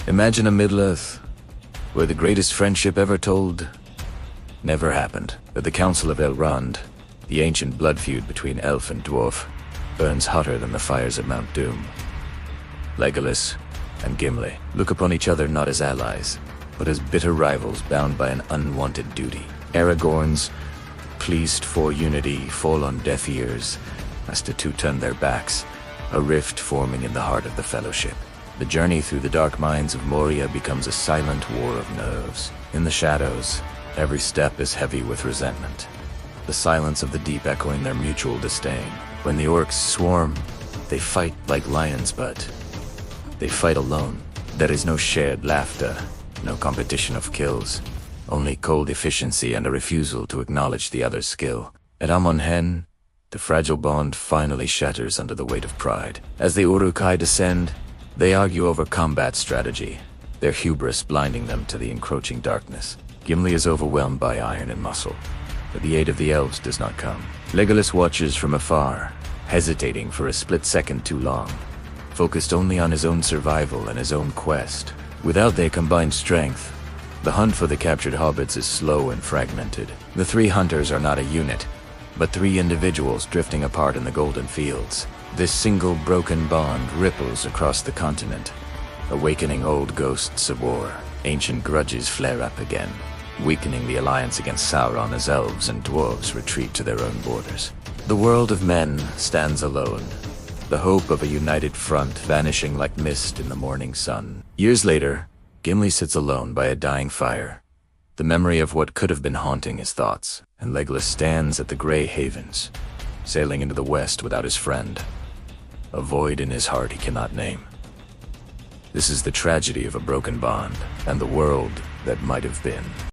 Imagine a Middle-earth where the greatest friendship ever told never happened. At the Council of Elrond, the ancient blood feud between elf and dwarf burns hotter than the fires of Mount Doom. Legolas and Gimli look upon each other not as allies, but as bitter rivals bound by an unwanted duty. Aragorn's pleased for unity fall on deaf ears as the two turn their backs, a rift forming in the heart of the Fellowship. The journey through the dark mines of Moria becomes a silent war of nerves. In the shadows, every step is heavy with resentment, the silence of the deep echoing their mutual disdain. When the orcs swarm, they fight like lions, but they fight alone. There is no shared laughter, no competition of kills, only cold efficiency and a refusal to acknowledge the other's skill. At Amon Hen, the fragile bond finally shatters under the weight of pride. As the Uruk-hai descend, they argue over combat strategy, their hubris blinding them to the encroaching darkness. Gimli is overwhelmed by iron and muscle, but the aid of the elves does not come. Legolas watches from afar, hesitating for a split second too long, focused only on his own survival and his own quest. Without their combined strength, the hunt for the captured hobbits is slow and fragmented. The three hunters are not a unit, but three individuals drifting apart in the golden fields. This single broken bond ripples across the continent, awakening old ghosts of war. Ancient grudges flare up again, weakening the alliance against Sauron as elves and dwarves retreat to their own borders. The world of men stands alone, the hope of a united front vanishing like mist in the morning sun. Years later, Gimli sits alone by a dying fire, the memory of what could have been haunting his thoughts, and Legolas stands at the Grey Havens, sailing into the west without his friend, a void in his heart he cannot name. This is the tragedy of a broken bond, and the world that might have been.